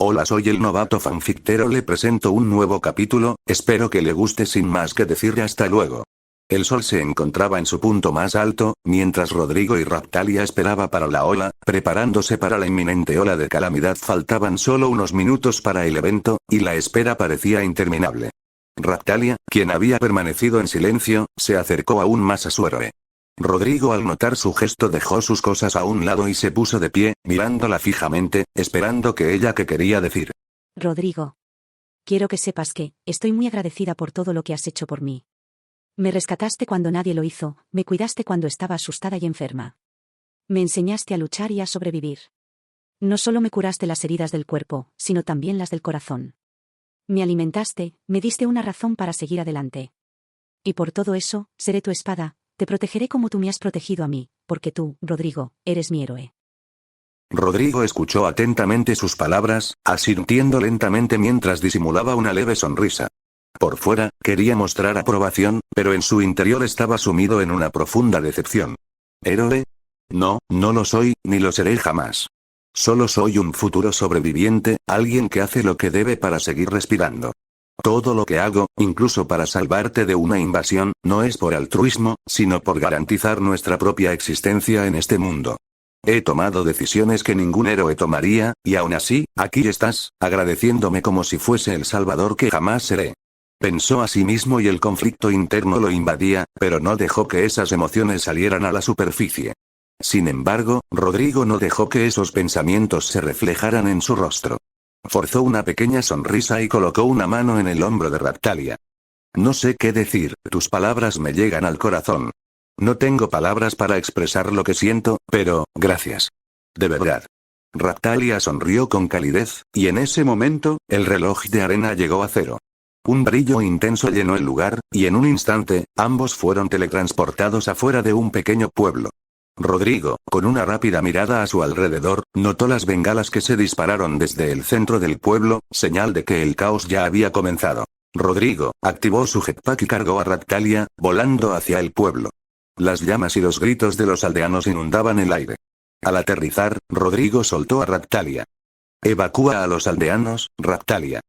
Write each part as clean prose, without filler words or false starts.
Hola, soy el novato fanfictero, le presento un nuevo capítulo, espero que le guste. Sin más que decir, hasta luego. El sol se encontraba en su punto más alto, mientras Rodrigo y Raptalia esperaba para la ola, preparándose para la inminente ola de calamidad. Faltaban solo unos minutos para el evento, y la espera parecía interminable. Raptalia, quien había permanecido en silencio, se acercó aún más a su héroe. Rodrigo, al notar su gesto, dejó sus cosas a un lado y se puso de pie, mirándola fijamente, esperando que ella qué quería decir. Rodrigo. Quiero que sepas que, estoy muy agradecida por todo lo que has hecho por mí. Me rescataste cuando nadie lo hizo, me cuidaste cuando estaba asustada y enferma. Me enseñaste a luchar y a sobrevivir. No solo me curaste las heridas del cuerpo, sino también las del corazón. Me alimentaste, me diste una razón para seguir adelante. Y por todo eso, seré tu espada, te protegeré como tú me has protegido a mí, porque tú, Rodrigo, eres mi héroe. Rodrigo escuchó atentamente sus palabras, asintiendo lentamente mientras disimulaba una leve sonrisa. Por fuera, quería mostrar aprobación, pero en su interior estaba sumido en una profunda decepción. ¿Héroe? No, no lo soy, ni lo seré jamás. Solo soy un futuro sobreviviente, alguien que hace lo que debe para seguir respirando. Todo lo que hago, incluso para salvarte de una invasión, no es por altruismo, sino por garantizar nuestra propia existencia en este mundo. He tomado decisiones que ningún héroe tomaría, y aún así, aquí estás, agradeciéndome como si fuese el salvador que jamás seré. Pensó a sí mismo y el conflicto interno lo invadía, pero no dejó que esas emociones salieran a la superficie. Sin embargo, Rodrigo no dejó que esos pensamientos se reflejaran en su rostro. Forzó una pequeña sonrisa y colocó una mano en el hombro de Raptalia. No sé qué decir, tus palabras me llegan al corazón. No tengo palabras para expresar lo que siento, pero, gracias. De verdad. Raptalia sonrió con calidez, y en ese momento, el reloj de arena llegó a cero. Un brillo intenso llenó el lugar, y en un instante, ambos fueron teletransportados afuera de un pequeño pueblo. Rodrigo, con una rápida mirada a su alrededor, notó las bengalas que se dispararon desde el centro del pueblo, señal de que el caos ya había comenzado. Rodrigo activó su jetpack y cargó a Raptalia, volando hacia el pueblo. Las llamas y los gritos de los aldeanos inundaban el aire. Al aterrizar, Rodrigo soltó a Raptalia. Evacúa a los aldeanos, Raptalia.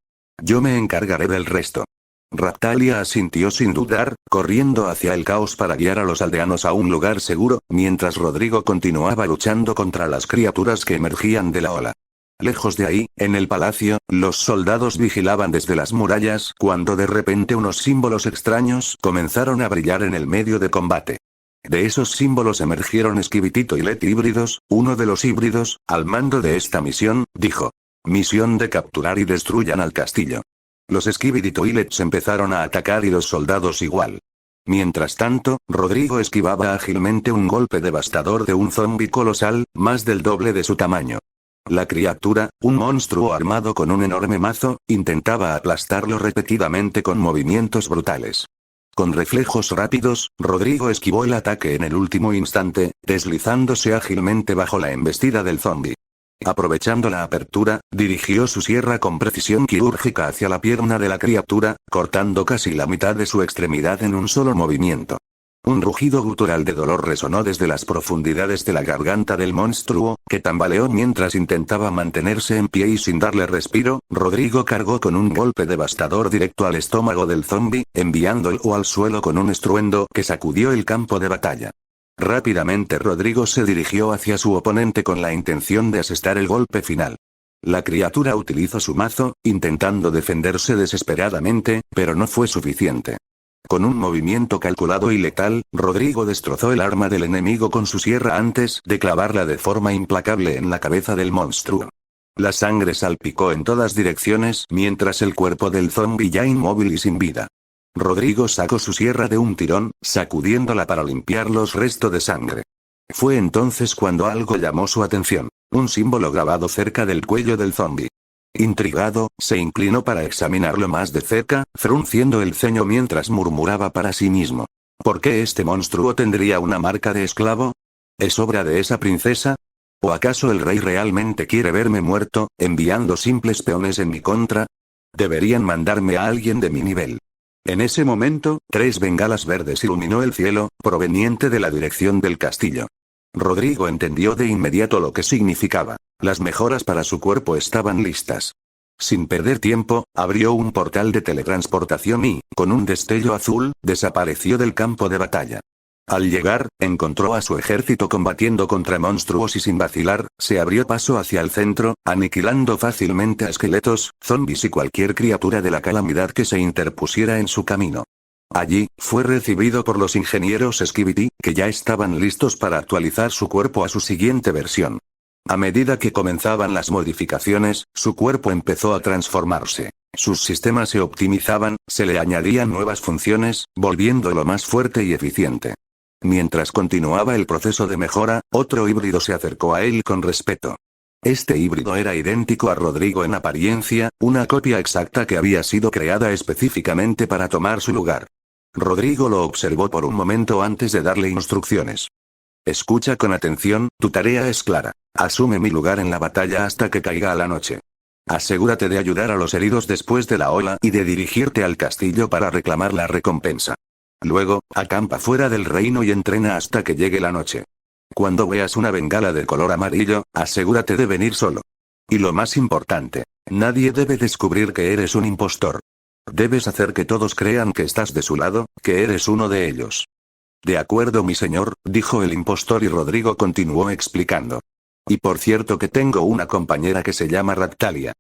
Yo me encargaré del resto. Raptalia asintió sin dudar, corriendo hacia el caos para guiar a los aldeanos a un lugar seguro, mientras Rodrigo continuaba luchando contra las criaturas que emergían de la ola. Lejos de ahí, en el palacio, los soldados vigilaban desde las murallas cuando de repente unos símbolos extraños comenzaron a brillar en el medio de combate. De esos símbolos emergieron Esquivitito y Let híbridos. Uno de los híbridos, al mando de esta misión, dijo: misión de capturar y destruyan al castillo. Los Esquivititoilets empezaron a atacar y los soldados igual. Mientras tanto, Rodrigo esquivaba ágilmente un golpe devastador de un zombi colosal, más del doble de su tamaño. La criatura, un monstruo armado con un enorme mazo, intentaba aplastarlo repetidamente con movimientos brutales. Con reflejos rápidos, Rodrigo esquivó el ataque en el último instante, deslizándose ágilmente bajo la embestida del zombi. Aprovechando la apertura, dirigió su sierra con precisión quirúrgica hacia la pierna de la criatura, cortando casi la mitad de su extremidad en un solo movimiento. Un rugido gutural de dolor resonó desde las profundidades de la garganta del monstruo, que tambaleó mientras intentaba mantenerse en pie y sin darle respiro. Rodrigo cargó con un golpe devastador directo al estómago del zombi, enviándolo al suelo con un estruendo que sacudió el campo de batalla. Rápidamente Rodrigo se dirigió hacia su oponente con la intención de asestar el golpe final. La criatura utilizó su mazo, intentando defenderse desesperadamente, pero no fue suficiente. Con un movimiento calculado y letal, Rodrigo destrozó el arma del enemigo con su sierra antes de clavarla de forma implacable en la cabeza del monstruo. La sangre salpicó en todas direcciones mientras el cuerpo del zombi ya inmóvil y sin vida. Rodrigo sacó su sierra de un tirón, sacudiéndola para limpiar los restos de sangre. Fue entonces cuando algo llamó su atención: un símbolo grabado cerca del cuello del zombi. Intrigado, se inclinó para examinarlo más de cerca, frunciendo el ceño mientras murmuraba para sí mismo: ¿por qué este monstruo tendría una marca de esclavo? ¿Es obra de esa princesa? ¿O acaso el rey realmente quiere verme muerto, enviando simples peones en mi contra? Deberían mandarme a alguien de mi nivel. En ese momento, 3 bengalas verdes iluminó el cielo, proveniente de la dirección del castillo. Rodrigo entendió de inmediato lo que significaba. Las mejoras para su cuerpo estaban listas. sin perder tiempo, abrió un portal de teletransportación y, con un destello azul, desapareció del campo de batalla. Al llegar, encontró a su ejército combatiendo contra monstruos y sin vacilar, se abrió paso hacia el centro, aniquilando fácilmente a esqueletos, zombis y cualquier criatura de la calamidad que se interpusiera en su camino. Allí, fue recibido por los ingenieros Skibidi, que ya estaban listos para actualizar su cuerpo a su siguiente versión. A medida que comenzaban las modificaciones, su cuerpo empezó a transformarse. Sus sistemas se optimizaban, se le añadían nuevas funciones, volviéndolo más fuerte y eficiente. Mientras continuaba el proceso de mejora, otro híbrido se acercó a él con respeto. Este híbrido era idéntico a Rodrigo en apariencia, una copia exacta que había sido creada específicamente para tomar su lugar. Rodrigo lo observó por un momento antes de darle instrucciones. Escucha con atención, tu tarea es clara. Asume mi lugar en la batalla hasta que caiga la noche. Asegúrate de ayudar a los heridos después de la ola y de dirigirte al castillo para reclamar la recompensa. Luego, acampa fuera del reino y entrena hasta que llegue la noche. Cuando veas una bengala de color amarillo, asegúrate de venir solo. Y lo más importante, nadie debe descubrir que eres un impostor. Debes hacer que todos crean que estás de su lado, que eres uno de ellos. De acuerdo, mi señor, dijo el impostor y Rodrigo continuó explicando. Y por cierto que tengo una compañera que se llama Raptalia.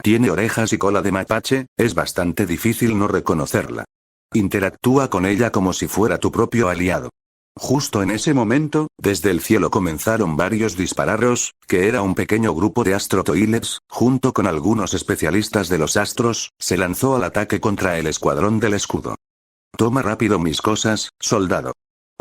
Tiene orejas y cola de mapache, es bastante difícil no reconocerla. Interactúa con ella como si fuera tu propio aliado. Justo en ese momento, desde el cielo comenzaron varios disparos, que era un pequeño grupo de astrotoilets, junto con algunos especialistas de los astros, se lanzó al ataque contra el escuadrón del escudo. Toma rápido mis cosas, soldado.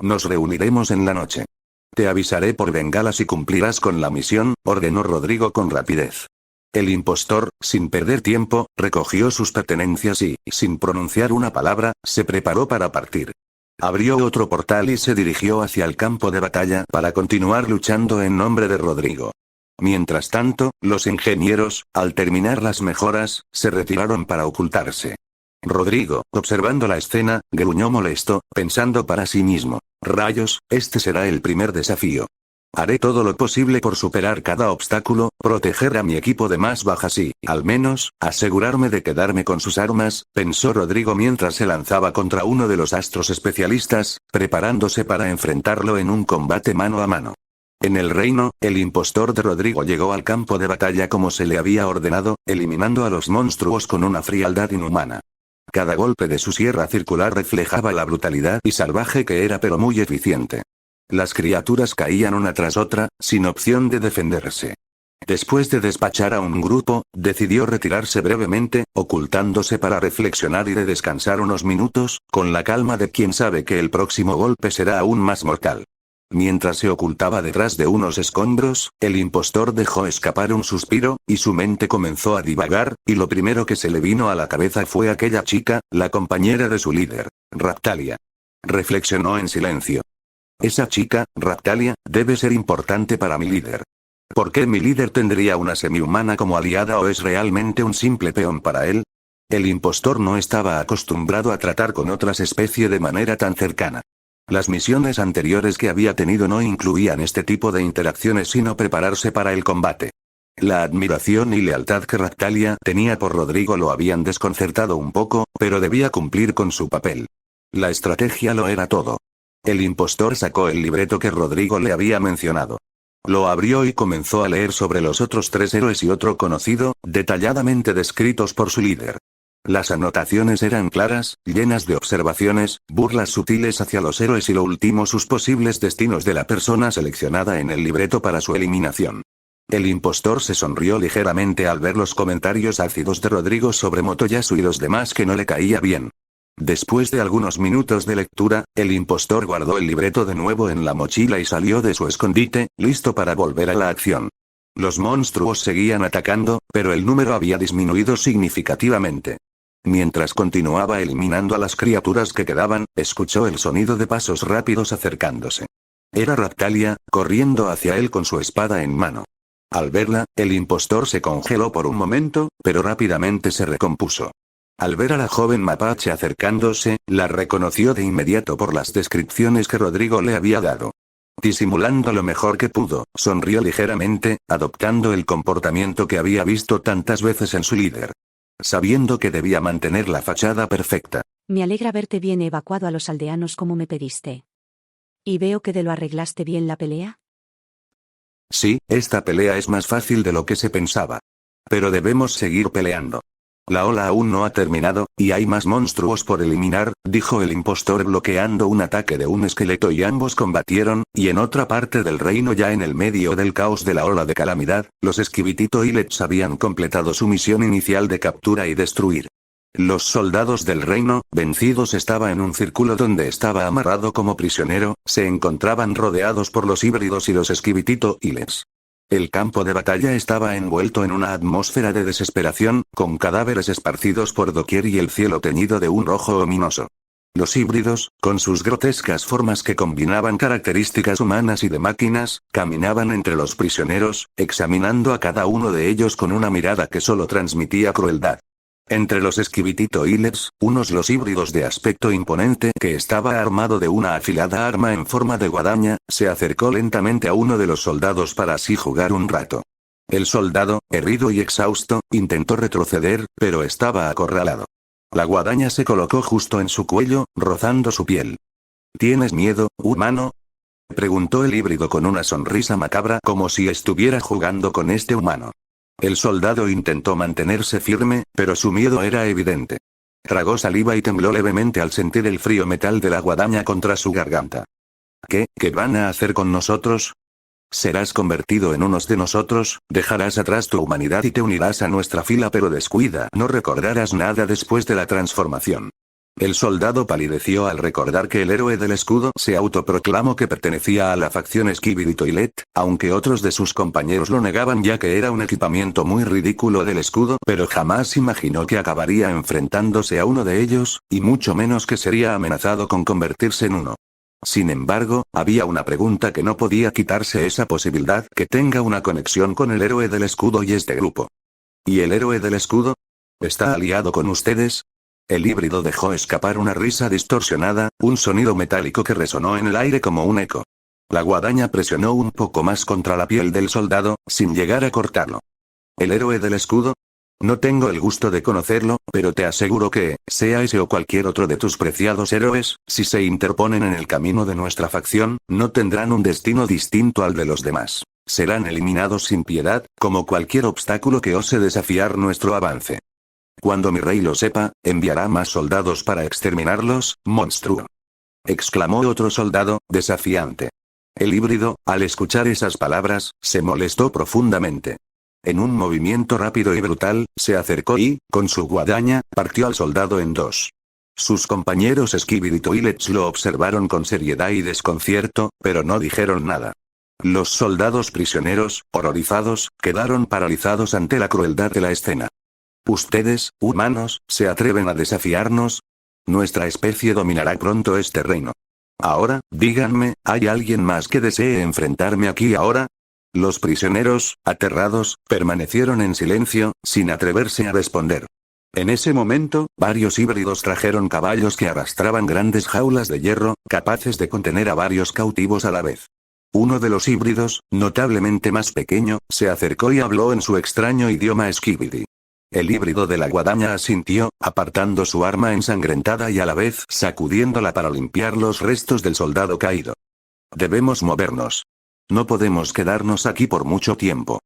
Nos reuniremos en la noche. Te avisaré por bengala si cumplirás con la misión, ordenó Rodrigo con rapidez. El impostor, sin perder tiempo, recogió sus pertenencias y, sin pronunciar una palabra, se preparó para partir. Abrió otro portal y se dirigió hacia el campo de batalla para continuar luchando en nombre de Rodrigo. Mientras tanto, los ingenieros, al terminar las mejoras, se retiraron para ocultarse. Rodrigo, observando la escena, gruñó molesto, pensando para sí mismo: rayos, este será el primer desafío. Haré todo lo posible por superar cada obstáculo, proteger a mi equipo de más bajas y, al menos, asegurarme de quedarme con sus armas, pensó Rodrigo mientras se lanzaba contra uno de los astros especialistas, preparándose para enfrentarlo en un combate mano a mano. En el reino, el impostor de Rodrigo llegó al campo de batalla como se le había ordenado, eliminando a los monstruos con una frialdad inhumana. Cada golpe de su sierra circular reflejaba la brutalidad y salvaje que era, pero muy eficiente. Las criaturas caían una tras otra, sin opción de defenderse. Después de despachar a un grupo, decidió retirarse brevemente, ocultándose para reflexionar y de descansar unos minutos, con la calma de quien sabe que el próximo golpe será aún más mortal. Mientras se ocultaba detrás de unos escombros, el impostor dejó escapar un suspiro, y su mente comenzó a divagar, y lo primero que se le vino a la cabeza fue aquella chica, la compañera de su líder, Raptalia. Reflexionó en silencio. Esa chica, Raptalia, debe ser importante para mi líder. ¿Por qué mi líder tendría una semihumana como aliada o es realmente un simple peón para él? El impostor no estaba acostumbrado a tratar con otras especies de manera tan cercana. Las misiones anteriores que había tenido no incluían este tipo de interacciones sino prepararse para el combate. La admiración y lealtad que Raptalia tenía por Rodrigo lo habían desconcertado un poco, pero debía cumplir con su papel. La estrategia lo era todo. El impostor sacó el libreto que Rodrigo le había mencionado. Lo abrió y comenzó a leer sobre los otros 3 héroes y otro conocido, detalladamente descritos por su líder. Las anotaciones eran claras, llenas de observaciones, burlas sutiles hacia los héroes y lo último sus posibles destinos de la persona seleccionada en el libreto para su eliminación. El impostor se sonrió ligeramente al ver los comentarios ácidos de Rodrigo sobre Motoyasu y los demás que no le caía bien. Después de algunos minutos de lectura, el impostor guardó el libreto de nuevo en la mochila y salió de su escondite, listo para volver a la acción. Los monstruos seguían atacando, pero el número había disminuido significativamente. Mientras continuaba eliminando a las criaturas que quedaban, escuchó el sonido de pasos rápidos acercándose. Era Raptalia, corriendo hacia él con su espada en mano. Al verla, el impostor se congeló por un momento, pero rápidamente se recompuso. Al ver a la joven mapache acercándose, la reconoció de inmediato por las descripciones que Rodrigo le había dado. Disimulando lo mejor que pudo, sonrió ligeramente, adoptando el comportamiento que había visto tantas veces en su líder. Sabiendo que debía mantener la fachada perfecta. Me alegra verte bien evacuado a los aldeanos como me pediste. ¿Y veo que lo arreglaste bien la pelea? Sí, esta pelea es más fácil de lo que se pensaba. Pero debemos seguir peleando. La ola aún no ha terminado, y hay más monstruos por eliminar, dijo el impostor bloqueando un ataque de un esqueleto y ambos combatieron, y en otra parte del reino ya en el medio del caos de la ola de calamidad, los Esquivitito Islets habían completado su misión inicial de captura y destruir. Los soldados del reino, vencidos estaba en un círculo donde estaba amarrado como prisionero, se encontraban rodeados por los híbridos y los Esquivitito Islets. El campo de batalla estaba envuelto en una atmósfera de desesperación, con cadáveres esparcidos por doquier y el cielo teñido de un rojo ominoso. Los híbridos, con sus grotescas formas que combinaban características humanas y de máquinas, caminaban entre los prisioneros, examinando a cada uno de ellos con una mirada que solo transmitía crueldad. Entre los Esquivitito Islets, los híbridos de aspecto imponente que estaba armado de una afilada arma en forma de guadaña, se acercó lentamente a uno de los soldados para así jugar un rato. El soldado, herido y exhausto, intentó retroceder, pero estaba acorralado. La guadaña se colocó justo en su cuello, rozando su piel. ¿Tienes miedo, humano? Preguntó el híbrido con una sonrisa macabra como si estuviera jugando con este humano. El soldado intentó mantenerse firme, pero su miedo era evidente. Tragó saliva y tembló levemente al sentir el frío metal de la guadaña contra su garganta. ¿Qué van a hacer con nosotros? Serás convertido en unos de nosotros, dejarás atrás tu humanidad y te unirás a nuestra fila, pero descuida, no recordarás nada después de la transformación. El soldado palideció al recordar que el héroe del escudo se autoproclamó que pertenecía a la facción Esquivitito Islet, aunque otros de sus compañeros lo negaban ya que era un equipamiento muy ridículo del escudo, pero jamás imaginó que acabaría enfrentándose a uno de ellos, y mucho menos que sería amenazado con convertirse en uno. Sin embargo, había una pregunta que no podía quitarse esa posibilidad, que tenga una conexión con el héroe del escudo y este grupo. ¿Y el héroe del escudo? ¿Está aliado con ustedes? El híbrido dejó escapar una risa distorsionada, un sonido metálico que resonó en el aire como un eco. La guadaña presionó un poco más contra la piel del soldado, sin llegar a cortarlo. ¿El héroe del escudo? No tengo el gusto de conocerlo, pero te aseguro que, sea ese o cualquier otro de tus preciados héroes, si se interponen en el camino de nuestra facción, no tendrán un destino distinto al de los demás. Serán eliminados sin piedad, como cualquier obstáculo que ose desafiar nuestro avance. Cuando mi rey lo sepa, enviará más soldados para exterminarlos, monstruo. Exclamó otro soldado, desafiante. El híbrido, al escuchar esas palabras, se molestó profundamente. En un movimiento rápido y brutal, se acercó y, con su guadaña, partió al soldado en dos. Sus compañeros Esquivitito Islets lo observaron con seriedad y desconcierto, pero no dijeron nada. Los soldados prisioneros, horrorizados, quedaron paralizados ante la crueldad de la escena. ¿Ustedes, humanos, se atreven a desafiarnos? Nuestra especie dominará pronto este reino. Ahora, díganme, ¿hay alguien más que desee enfrentarme aquí ahora? Los prisioneros, aterrados, permanecieron en silencio, sin atreverse a responder. En ese momento, varios híbridos trajeron caballos que arrastraban grandes jaulas de hierro, capaces de contener a varios cautivos a la vez. Uno de los híbridos, notablemente más pequeño, se acercó y habló en su extraño idioma esquiviti. El híbrido de la guadaña asintió, apartando su arma ensangrentada y a la vez sacudiéndola para limpiar los restos del soldado caído. Debemos movernos. No podemos quedarnos aquí por mucho tiempo.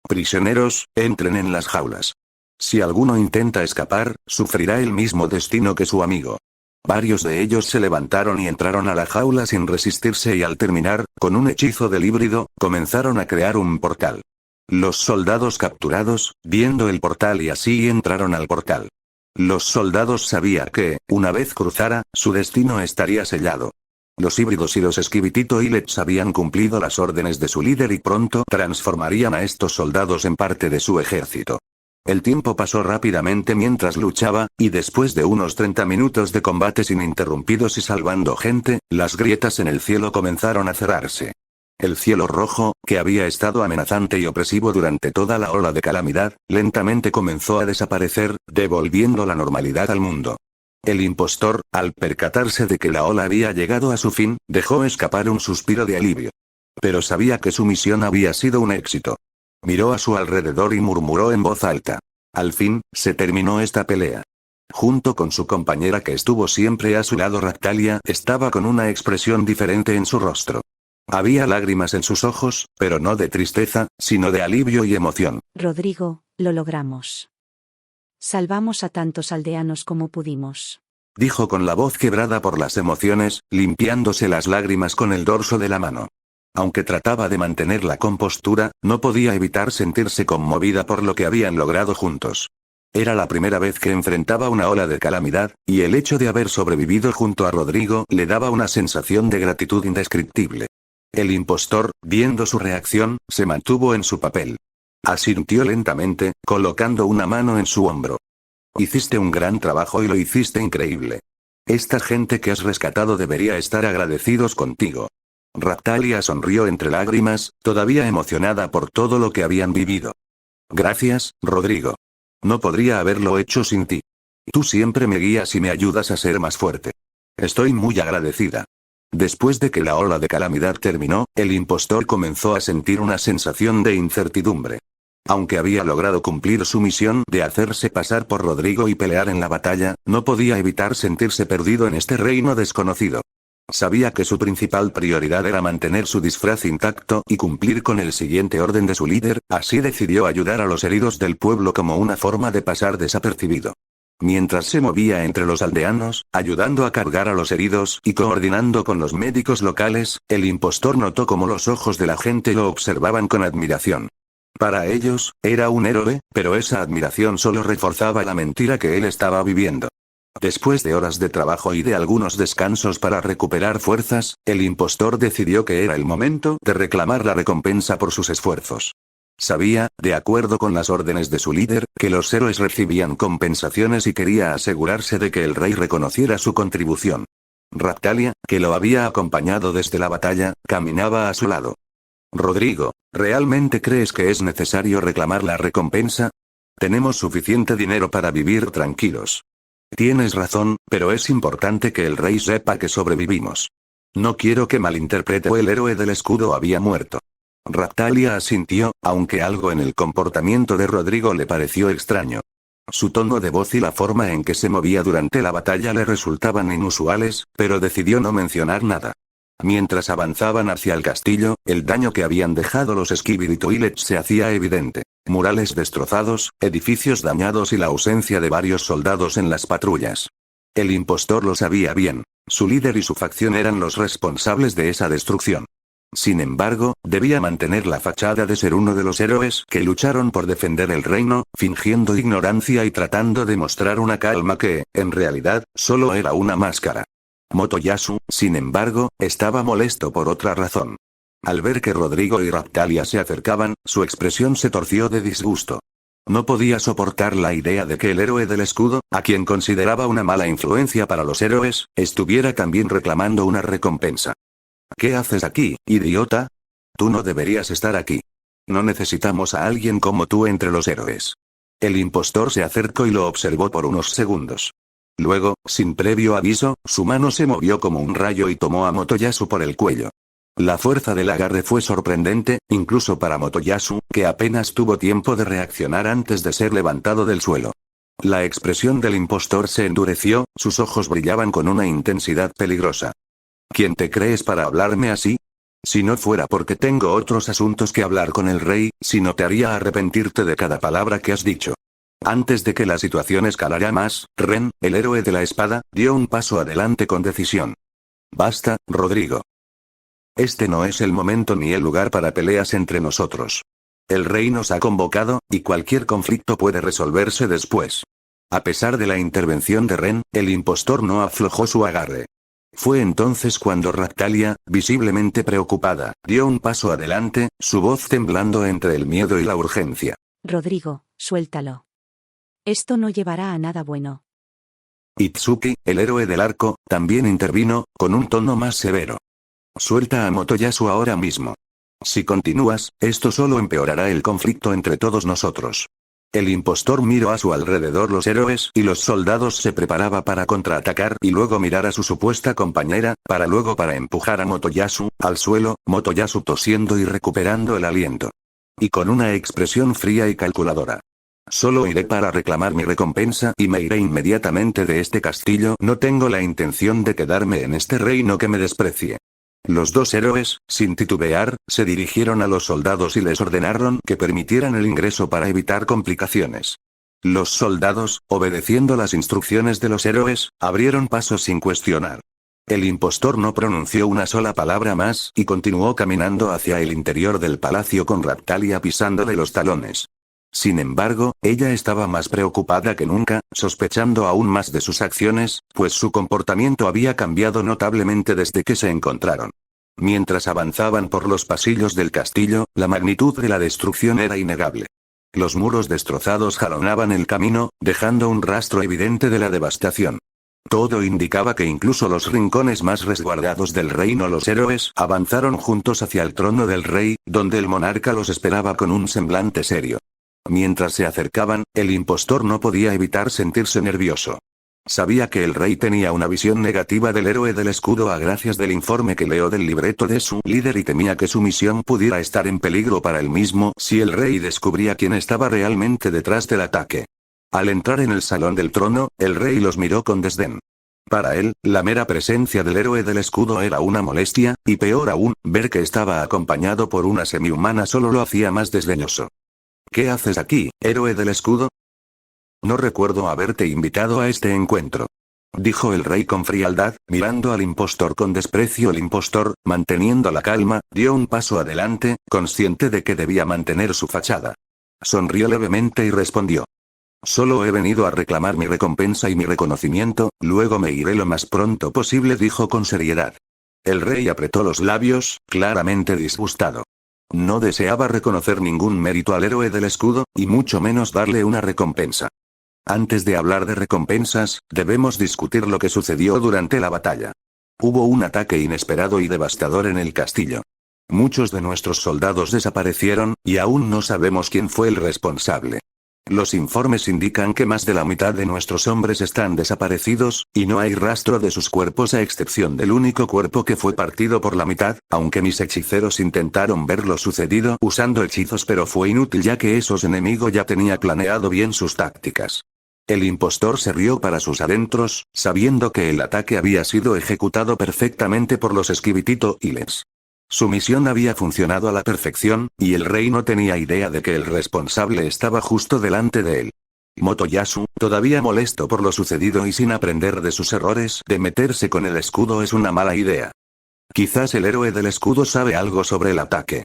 Prisioneros, entren en las jaulas. Si alguno intenta escapar, sufrirá el mismo destino que su amigo. Varios de ellos se levantaron y entraron a la jaula sin resistirse y al terminar, con un hechizo del híbrido, comenzaron a crear un portal. Los soldados capturados, viendo el portal y así entraron al portal. Los soldados sabían que, una vez cruzara, su destino estaría sellado. Los híbridos y los Esquivitito Islets habían cumplido las órdenes de su líder y pronto transformarían a estos soldados en parte de su ejército. El tiempo pasó rápidamente mientras luchaba, y después de unos 30 minutos de combates ininterrumpidos y salvando gente, las grietas en el cielo comenzaron a cerrarse. El cielo rojo, que había estado amenazante y opresivo durante toda la ola de calamidad, lentamente comenzó a desaparecer, devolviendo la normalidad al mundo. El impostor, al percatarse de que la ola había llegado a su fin, dejó escapar un suspiro de alivio. Pero sabía que su misión había sido un éxito. Miró a su alrededor y murmuró en voz alta. Al fin, se terminó esta pelea. Junto con su compañera que estuvo siempre a su lado, Ractalia estaba con una expresión diferente en su rostro. Había lágrimas en sus ojos, pero no de tristeza, sino de alivio y emoción. Rodrigo, lo logramos. Salvamos a tantos aldeanos como pudimos. Dijo con la voz quebrada por las emociones, limpiándose las lágrimas con el dorso de la mano. Aunque trataba de mantener la compostura, no podía evitar sentirse conmovida por lo que habían logrado juntos. Era la primera vez que enfrentaba una ola de calamidad, y el hecho de haber sobrevivido junto a Rodrigo le daba una sensación de gratitud indescriptible. El impostor, viendo su reacción, se mantuvo en su papel. Asintió lentamente, colocando una mano en su hombro. Hiciste un gran trabajo y lo hiciste increíble. Esta gente que has rescatado debería estar agradecidos contigo. Ractalia sonrió entre lágrimas, todavía emocionada por todo lo que habían vivido. Gracias, Rodrigo. No podría haberlo hecho sin ti. Tú siempre me guías y me ayudas a ser más fuerte. Estoy muy agradecida. Después de que la ola de calamidad terminó, el impostor comenzó a sentir una sensación de incertidumbre. Aunque había logrado cumplir su misión de hacerse pasar por Rodrigo y pelear en la batalla, no podía evitar sentirse perdido en este reino desconocido. Sabía que su principal prioridad era mantener su disfraz intacto y cumplir con el siguiente orden de su líder, así decidió ayudar a los heridos del pueblo como una forma de pasar desapercibido. Mientras se movía entre los aldeanos, ayudando a cargar a los heridos y coordinando con los médicos locales, el impostor notó cómo los ojos de la gente lo observaban con admiración. Para ellos, era un héroe, pero esa admiración solo reforzaba la mentira que él estaba viviendo. Después de horas de trabajo y de algunos descansos para recuperar fuerzas, el impostor decidió que era el momento de reclamar la recompensa por sus esfuerzos. Sabía, de acuerdo con las órdenes de su líder, que los héroes recibían compensaciones y quería asegurarse de que el rey reconociera su contribución. Ractalia, que lo había acompañado desde la batalla, caminaba a su lado. Rodrigo, ¿realmente crees que es necesario reclamar la recompensa? Tenemos suficiente dinero para vivir tranquilos. Tienes razón, pero es importante que el rey sepa que sobrevivimos. No quiero que malinterprete o el héroe del escudo había muerto. Ractalia asintió, aunque algo en el comportamiento de Rodrigo le pareció extraño. Su tono de voz y la forma en que se movía durante la batalla le resultaban inusuales, pero decidió no mencionar nada. Mientras avanzaban hacia el castillo, el daño que habían dejado los Skibidi Toilets se hacía evidente. Murales destrozados, edificios dañados y la ausencia de varios soldados en las patrullas. El impostor lo sabía bien. Su líder y su facción eran los responsables de esa destrucción. Sin embargo, debía mantener la fachada de ser uno de los héroes que lucharon por defender el reino, fingiendo ignorancia y tratando de mostrar una calma que, en realidad, solo era una máscara. Motoyasu, sin embargo, estaba molesto por otra razón. Al ver que Rodrigo y Ractalia se acercaban, su expresión se torció de disgusto. No podía soportar la idea de que el héroe del escudo, a quien consideraba una mala influencia para los héroes, estuviera también reclamando una recompensa. ¿Qué haces aquí, idiota? Tú no deberías estar aquí. No necesitamos a alguien como tú entre los héroes. El impostor se acercó y lo observó por unos segundos. Luego, sin previo aviso, su mano se movió como un rayo y tomó a Motoyasu por el cuello. La fuerza del agarre fue sorprendente, incluso para Motoyasu, que apenas tuvo tiempo de reaccionar antes de ser levantado del suelo. La expresión del impostor se endureció, sus ojos brillaban con una intensidad peligrosa. ¿Quién te crees para hablarme así? Si no fuera porque tengo otros asuntos que hablar con el rey, si no te haría arrepentirte de cada palabra que has dicho. Antes de que la situación escalara más, Ren, el héroe de la espada, dio un paso adelante con decisión. Basta, Rodrigo. Este no es el momento ni el lugar para peleas entre nosotros. El rey nos ha convocado, y cualquier conflicto puede resolverse después. A pesar de la intervención de Ren, el impostor no aflojó su agarre. Fue entonces cuando Ractalia, visiblemente preocupada, dio un paso adelante, su voz temblando entre el miedo y la urgencia. Rodrigo, suéltalo. Esto no llevará a nada bueno. Itsuki, el héroe del arco, también intervino, con un tono más severo. Suelta a Motoyasu ahora mismo. Si continúas, esto solo empeorará el conflicto entre todos nosotros. El impostor miró a su alrededor los héroes y los soldados se preparaba para contraatacar y luego mirar a su supuesta compañera, para empujar a Motoyasu al suelo, Motoyasu tosiendo y recuperando el aliento. Y con una expresión fría y calculadora. Solo iré para reclamar mi recompensa y me iré inmediatamente de este castillo. No tengo la intención de quedarme en este reino que me desprecie. Los dos héroes, sin titubear, se dirigieron a los soldados y les ordenaron que permitieran el ingreso para evitar complicaciones. Los soldados, obedeciendo las instrucciones de los héroes, abrieron paso sin cuestionar. El impostor no pronunció una sola palabra más y continuó caminando hacia el interior del palacio con Raptalia pisándole los talones. Sin embargo, ella estaba más preocupada que nunca, sospechando aún más de sus acciones, pues su comportamiento había cambiado notablemente desde que se encontraron. Mientras avanzaban por los pasillos del castillo, la magnitud de la destrucción era innegable. Los muros destrozados jalonaban el camino, dejando un rastro evidente de la devastación. Todo indicaba que incluso los rincones más resguardados del reino, los héroes avanzaron juntos hacia el trono del rey, donde el monarca los esperaba con un semblante serio. Mientras se acercaban, el impostor no podía evitar sentirse nervioso. Sabía que el rey tenía una visión negativa del héroe del escudo a gracias del informe que leó del libreto de su líder y temía que su misión pudiera estar en peligro para él mismo si el rey descubría quién estaba realmente detrás del ataque. Al entrar en el salón del trono, el rey los miró con desdén. Para él, la mera presencia del héroe del escudo era una molestia, y peor aún, ver que estaba acompañado por una semihumana solo lo hacía más desdeñoso. ¿Qué haces aquí, héroe del escudo? No recuerdo haberte invitado a este encuentro. Dijo el rey con frialdad, mirando al impostor con desprecio. El impostor, manteniendo la calma, dio un paso adelante, consciente de que debía mantener su fachada. Sonrió levemente y respondió. Solo he venido a reclamar mi recompensa y mi reconocimiento, luego me iré lo más pronto posible, dijo con seriedad. El rey apretó los labios, claramente disgustado. No deseaba reconocer ningún mérito al héroe del escudo, y mucho menos darle una recompensa. Antes de hablar de recompensas, debemos discutir lo que sucedió durante la batalla. Hubo un ataque inesperado y devastador en el castillo. Muchos de nuestros soldados desaparecieron, y aún no sabemos quién fue el responsable. Los informes indican que más de la mitad de nuestros hombres están desaparecidos, y no hay rastro de sus cuerpos a excepción del único cuerpo que fue partido por la mitad, aunque mis hechiceros intentaron ver lo sucedido usando hechizos, pero fue inútil ya que esos enemigos ya tenía planeado bien sus tácticas. El impostor se rió para sus adentros, sabiendo que el ataque había sido ejecutado perfectamente por los Esquivitito Hiles. Su misión había funcionado a la perfección, y el rey no tenía idea de que el responsable estaba justo delante de él. Motoyasu, todavía molesto por lo sucedido y sin aprender de sus errores, de meterse con el escudo es una mala idea. Quizás el héroe del escudo sabe algo sobre el ataque.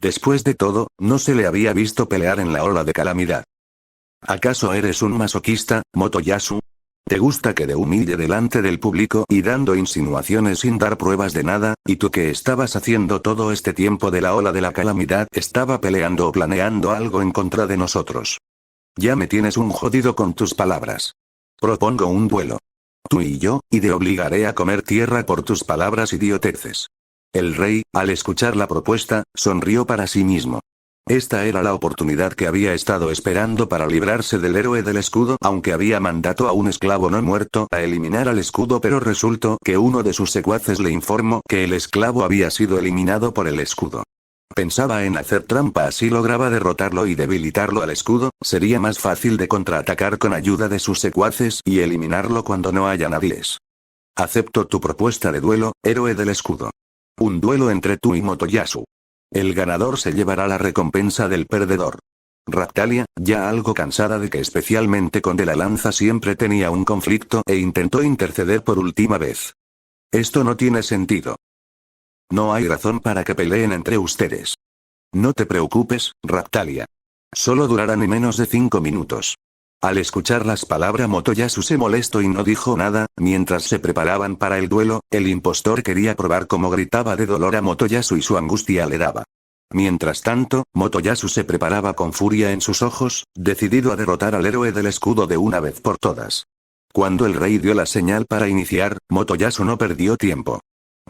Después de todo, no se le había visto pelear en la ola de calamidad. ¿Acaso eres un masoquista, Motoyasu? ¿Te gusta que te humille delante del público y dando insinuaciones sin dar pruebas de nada? ¿Y tú qué estabas haciendo todo este tiempo de la ola de la calamidad? Estaba peleando o planeando algo en contra de nosotros. Ya me tienes un jodido con tus palabras. Propongo un duelo. Tú y yo, y te obligaré a comer tierra por tus palabras idioteces. El rey, al escuchar la propuesta, sonrió para sí mismo. Esta era la oportunidad que había estado esperando para librarse del héroe del escudo, aunque había mandado a un esclavo no muerto a eliminar al escudo, pero resultó que uno de sus secuaces le informó que el esclavo había sido eliminado por el escudo. Pensaba en hacer trampa, así lograba derrotarlo y debilitarlo al escudo, sería más fácil de contraatacar con ayuda de sus secuaces y eliminarlo cuando no haya nadie. Acepto tu propuesta de duelo, héroe del escudo. Un duelo entre tú y Motoyasu. El ganador se llevará la recompensa del perdedor. Raptalia, ya algo cansada de que especialmente con De la Lanza siempre tenía un conflicto, intentó interceder por última vez. Esto no tiene sentido. No hay razón para que peleen entre ustedes. No te preocupes, Raptalia. Solo durará ni menos de 5 minutos. Al escuchar las palabras Motoyasu se molestó y no dijo nada. Mientras se preparaban para el duelo, el impostor quería probar cómo gritaba de dolor a Motoyasu y su angustia le daba. Mientras tanto, Motoyasu se preparaba con furia en sus ojos, decidido a derrotar al héroe del escudo de una vez por todas. Cuando el rey dio la señal para iniciar, Motoyasu no perdió tiempo.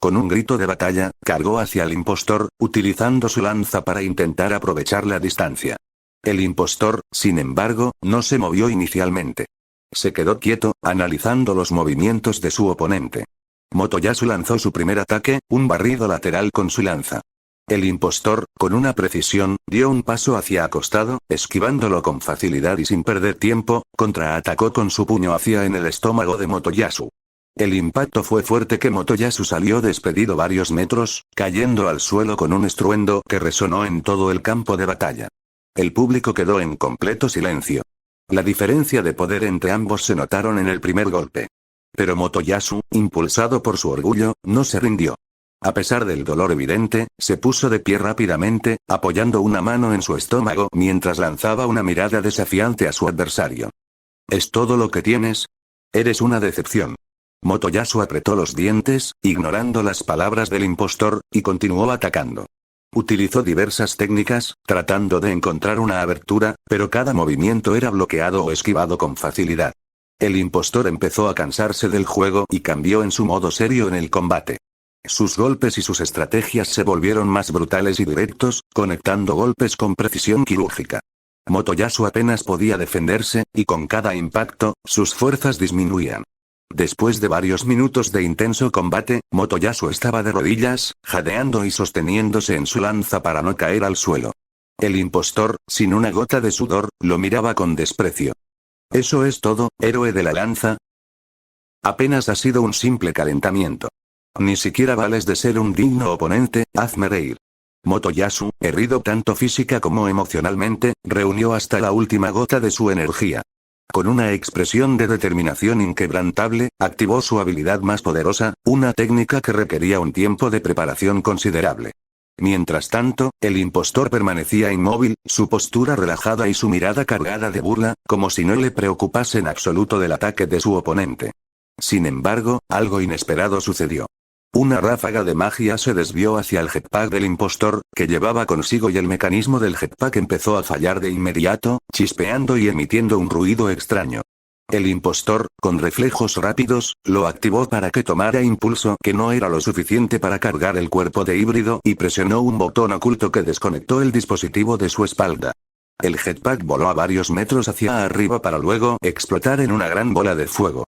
Con un grito de batalla, cargó hacia el impostor, utilizando su lanza para intentar aprovechar la distancia. El impostor, sin embargo, no se movió inicialmente. Se quedó quieto, analizando los movimientos de su oponente. Motoyasu lanzó su primer ataque, un barrido lateral con su lanza. El impostor, con una precisión, dio un paso hacia acostado, esquivándolo con facilidad y sin perder tiempo, contraatacó con su puño hacia en el estómago de Motoyasu. El impacto fue fuerte que Motoyasu salió despedido varios metros, cayendo al suelo con un estruendo que resonó en todo el campo de batalla. El público quedó en completo silencio. La diferencia de poder entre ambos se notaron en el primer golpe. Pero Motoyasu, impulsado por su orgullo, no se rindió. A pesar del dolor evidente, se puso de pie rápidamente, apoyando una mano en su estómago mientras lanzaba una mirada desafiante a su adversario. ¿Es todo lo que tienes? Eres una decepción. Motoyasu apretó los dientes, ignorando las palabras del impostor, y continuó atacando. Utilizó diversas técnicas, tratando de encontrar una abertura, pero cada movimiento era bloqueado o esquivado con facilidad. El impostor empezó a cansarse del juego y cambió en su modo serio en el combate. Sus golpes y sus estrategias se volvieron más brutales y directos, conectando golpes con precisión quirúrgica. Motoyasu apenas podía defenderse, y con cada impacto, sus fuerzas disminuían. Después de varios minutos de intenso combate, Motoyasu estaba de rodillas, jadeando y sosteniéndose en su lanza para no caer al suelo. El impostor, sin una gota de sudor, lo miraba con desprecio. ¿Eso es todo, héroe de la lanza? Apenas ha sido un simple calentamiento. Ni siquiera vales de ser un digno oponente, hazme reír. Motoyasu, herido tanto física como emocionalmente, reunió hasta la última gota de su energía. Con una expresión de determinación inquebrantable, activó su habilidad más poderosa, una técnica que requería un tiempo de preparación considerable. Mientras tanto, el impostor permanecía inmóvil, su postura relajada y su mirada cargada de burla, como si no le preocupase en absoluto del ataque de su oponente. Sin embargo, algo inesperado sucedió. Una ráfaga de magia se desvió hacia el jetpack del impostor, que llevaba consigo y el mecanismo del jetpack empezó a fallar de inmediato, chispeando y emitiendo un ruido extraño. El impostor, con reflejos rápidos, lo activó para que tomara impulso que no era lo suficiente para cargar el cuerpo de híbrido y presionó un botón oculto que desconectó el dispositivo de su espalda. El jetpack voló a varios metros hacia arriba para luego explotar en una gran bola de fuego.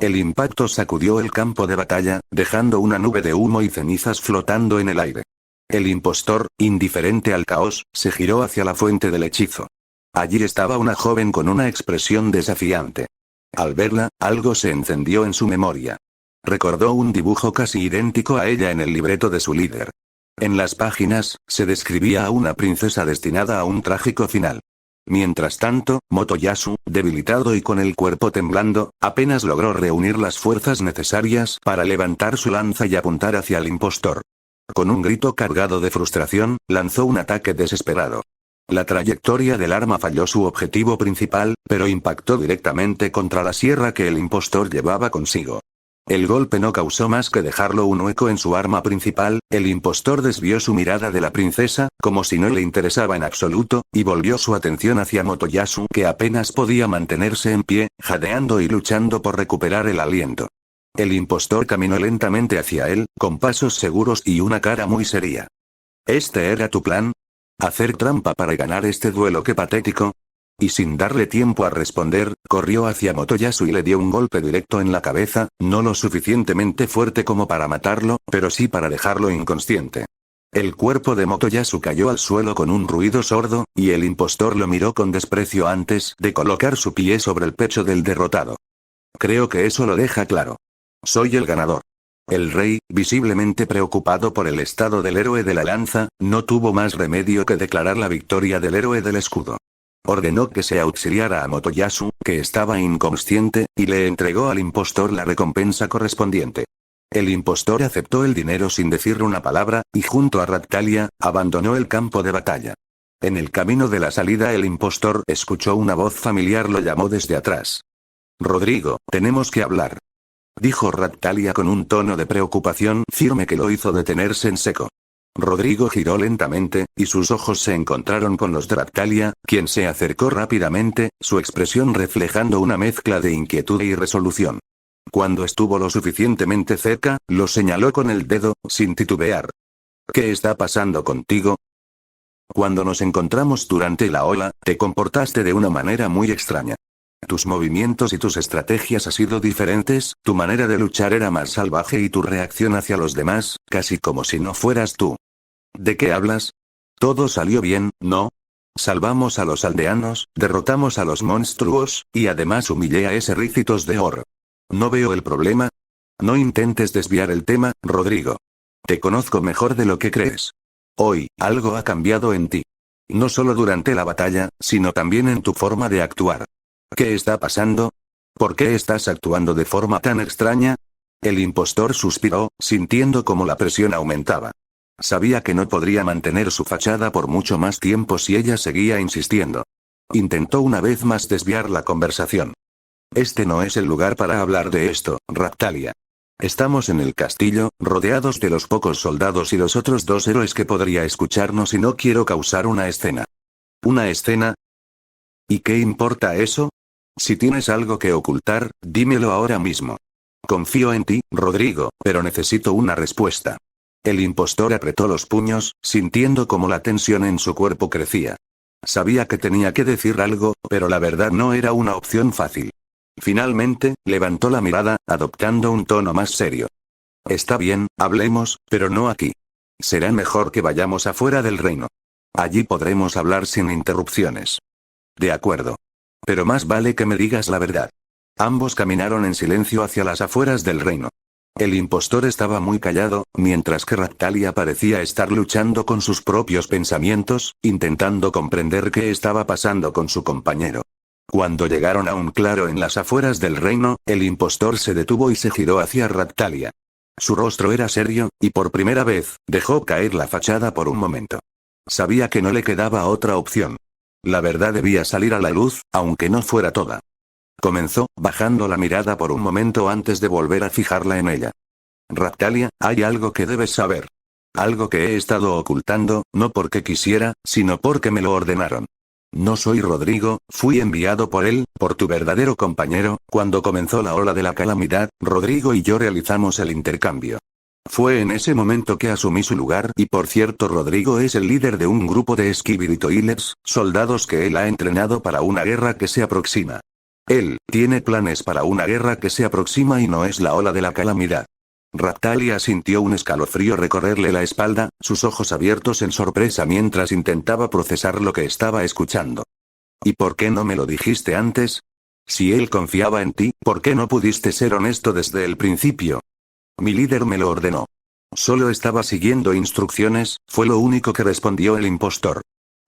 El impacto sacudió el campo de batalla, dejando una nube de humo y cenizas flotando en el aire. El impostor, indiferente al caos, se giró hacia la fuente del hechizo. Allí estaba una joven con una expresión desafiante. Al verla, algo se encendió en su memoria. Recordó un dibujo casi idéntico a ella en el libreto de su líder. En las páginas, se describía a una princesa destinada a un trágico final. Mientras tanto, Motoyasu, debilitado y con el cuerpo temblando, apenas logró reunir las fuerzas necesarias para levantar su lanza y apuntar hacia el impostor. Con un grito cargado de frustración, lanzó un ataque desesperado. La trayectoria del arma falló su objetivo principal, pero impactó directamente contra la sierra que el impostor llevaba consigo. El golpe no causó más que dejarlo un hueco en su arma principal, el impostor desvió su mirada de la princesa, como si no le interesaba en absoluto, y volvió su atención hacia Motoyasu que apenas podía mantenerse en pie, jadeando y luchando por recuperar el aliento. El impostor caminó lentamente hacia él, con pasos seguros y una cara muy seria. ¿Este era tu plan? ¿Hacer trampa para ganar este duelo? ¡Qué patético! Y sin darle tiempo a responder, corrió hacia Motoyasu y le dio un golpe directo en la cabeza, no lo suficientemente fuerte como para matarlo, pero sí para dejarlo inconsciente. El cuerpo de Motoyasu cayó al suelo con un ruido sordo, y el impostor lo miró con desprecio antes de colocar su pie sobre el pecho del derrotado. Creo que eso lo deja claro. Soy el ganador. El rey, visiblemente preocupado por el estado del héroe de la lanza, no tuvo más remedio que declarar la victoria del héroe del escudo. Ordenó que se auxiliara a Motoyasu, que estaba inconsciente, y le entregó al impostor la recompensa correspondiente. El impostor aceptó el dinero sin decir una palabra, y junto a Raktalia, abandonó el campo de batalla. En el camino de la salida el impostor escuchó una voz familiar lo llamó desde atrás. Rodrigo, tenemos que hablar. Dijo Raktalia con un tono de preocupación firme que lo hizo detenerse en seco. Rodrigo giró lentamente, y sus ojos se encontraron con los de Raktalia, quien se acercó rápidamente, su expresión reflejando una mezcla de inquietud e irresolución. Cuando estuvo lo suficientemente cerca, lo señaló con el dedo, sin titubear. ¿Qué está pasando contigo? Cuando nos encontramos durante la ola, te comportaste de una manera muy extraña. Tus movimientos y tus estrategias han sido diferentes, tu manera de luchar era más salvaje y tu reacción hacia los demás, casi como si no fueras tú. ¿De qué hablas? Todo salió bien, ¿no? Salvamos a los aldeanos, derrotamos a los monstruos, y además humillé a ese Rícitos de oro. No veo el problema. No intentes desviar el tema, Rodrigo. Te conozco mejor de lo que crees. Hoy, algo ha cambiado en ti. No solo durante la batalla, sino también en tu forma de actuar. ¿Qué está pasando? ¿Por qué estás actuando de forma tan extraña? El impostor suspiró, sintiendo como la presión aumentaba. Sabía que no podría mantener su fachada por mucho más tiempo si ella seguía insistiendo. Intentó una vez más desviar la conversación. Este no es el lugar para hablar de esto, Raptalia. Estamos en el castillo, rodeados de los pocos soldados y los otros 2 héroes que podría escucharnos y no quiero causar una escena. ¿Una escena? ¿Y qué importa eso? Si tienes algo que ocultar, dímelo ahora mismo. Confío en ti, Rodrigo, pero necesito una respuesta. El impostor apretó los puños, sintiendo como la tensión en su cuerpo crecía. Sabía que tenía que decir algo, pero la verdad no era una opción fácil. Finalmente, levantó la mirada, adoptando un tono más serio. Está bien, hablemos, pero no aquí. Será mejor que vayamos afuera del reino. Allí podremos hablar sin interrupciones. De acuerdo. Pero más vale que me digas la verdad. Ambos caminaron en silencio hacia las afueras del reino. El impostor estaba muy callado, mientras que Raptalia parecía estar luchando con sus propios pensamientos, intentando comprender qué estaba pasando con su compañero. Cuando llegaron a un claro en las afueras del reino, el impostor se detuvo y se giró hacia Raptalia. Su rostro era serio, y por primera vez, dejó caer la fachada por un momento. Sabía que no le quedaba otra opción. La verdad debía salir a la luz, aunque no fuera toda. Comenzó, bajando la mirada por un momento antes de volver a fijarla en ella. Raptalia, hay algo que debes saber. Algo que he estado ocultando, no porque quisiera, sino porque me lo ordenaron. No soy Rodrigo, fui enviado por él, por tu verdadero compañero. Cuando comenzó la ola de la calamidad, Rodrigo y yo realizamos el intercambio. Fue en ese momento que asumí su lugar, y por cierto Rodrigo es el líder de un grupo de Skibidi-Toilets, soldados que él ha entrenado para una guerra que se aproxima. Él tiene planes para una guerra que se aproxima y no es la ola de la calamidad. Raptalia sintió un escalofrío recorrerle la espalda, sus ojos abiertos en sorpresa mientras intentaba procesar lo que estaba escuchando. ¿Y por qué no me lo dijiste antes? Si él confiaba en ti, ¿por qué no pudiste ser honesto desde el principio? Mi líder me lo ordenó. Solo estaba siguiendo instrucciones, fue lo único que respondió el impostor.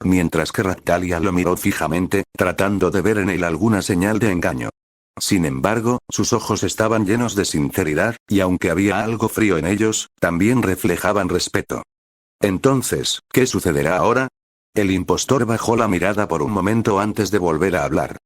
Mientras que Raptalia lo miró fijamente, tratando de ver en él alguna señal de engaño. Sin embargo, sus ojos estaban llenos de sinceridad, y aunque había algo frío en ellos, también reflejaban respeto. Entonces, ¿qué sucederá ahora? El impostor bajó la mirada por un momento antes de volver a hablar.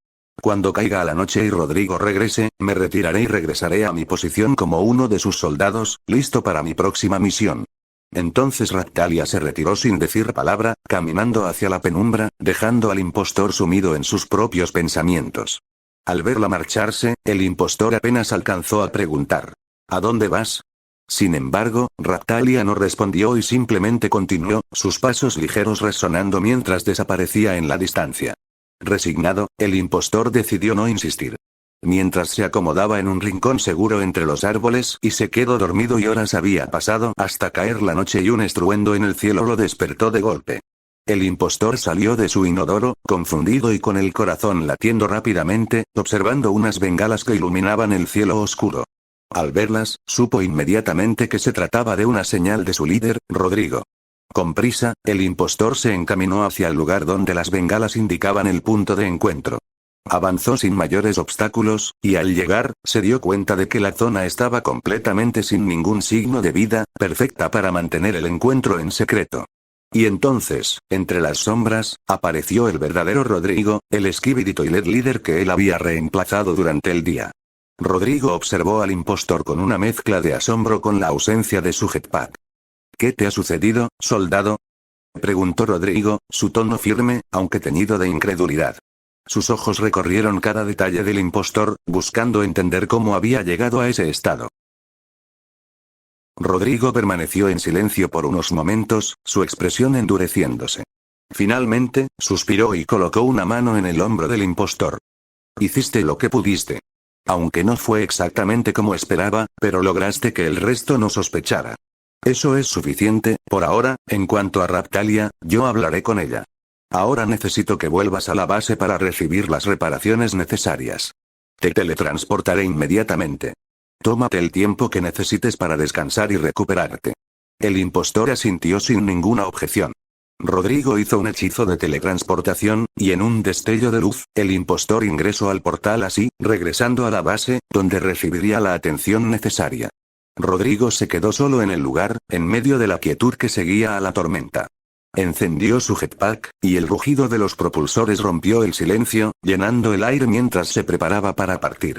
Cuando caiga la noche y Rodrigo regrese, me retiraré y regresaré a mi posición como uno de sus soldados, listo para mi próxima misión. Entonces Raptalia se retiró sin decir palabra, caminando hacia la penumbra, dejando al impostor sumido en sus propios pensamientos. Al verla marcharse, el impostor apenas alcanzó a preguntar: ¿A dónde vas? Sin embargo, Raptalia no respondió y simplemente continuó, sus pasos ligeros resonando mientras desaparecía en la distancia. Resignado, el impostor decidió no insistir. Mientras se acomodaba en un rincón seguro entre los árboles y se quedó dormido y horas había pasado hasta caer la noche y un estruendo en el cielo lo despertó de golpe. El impostor salió de su inodoro, confundido y con el corazón latiendo rápidamente, observando unas bengalas que iluminaban el cielo oscuro. Al verlas, supo inmediatamente que se trataba de una señal de su líder, Rodrigo. Con prisa, el impostor se encaminó hacia el lugar donde las bengalas indicaban el punto de encuentro. Avanzó sin mayores obstáculos, y al llegar, se dio cuenta de que la zona estaba completamente sin ningún signo de vida, perfecta para mantener el encuentro en secreto. Y entonces, entre las sombras, apareció el verdadero Rodrigo, el Skibidi-Toilet líder que él había reemplazado durante el día. Rodrigo observó al impostor con una mezcla de asombro con la ausencia de su jetpack. ¿Qué te ha sucedido, soldado? Preguntó Rodrigo, su tono firme, aunque teñido de incredulidad. Sus ojos recorrieron cada detalle del impostor, buscando entender cómo había llegado a ese estado. Rodrigo permaneció en silencio por unos momentos, su expresión endureciéndose. Finalmente, suspiró y colocó una mano en el hombro del impostor. Hiciste lo que pudiste. Aunque no fue exactamente como esperaba, pero lograste que el resto no sospechara. Eso es suficiente, por ahora. En cuanto a Raptalia, yo hablaré con ella. Ahora necesito que vuelvas a la base para recibir las reparaciones necesarias. Te teletransportaré inmediatamente. Tómate el tiempo que necesites para descansar y recuperarte. El impostor asintió sin ninguna objeción. Rodrigo hizo un hechizo de teletransportación, y en un destello de luz, el impostor ingresó al portal así, regresando a la base, donde recibiría la atención necesaria. Rodrigo se quedó solo en el lugar, en medio de la quietud que seguía a la tormenta. Encendió su jetpack, y el rugido de los propulsores rompió el silencio, llenando el aire mientras se preparaba para partir.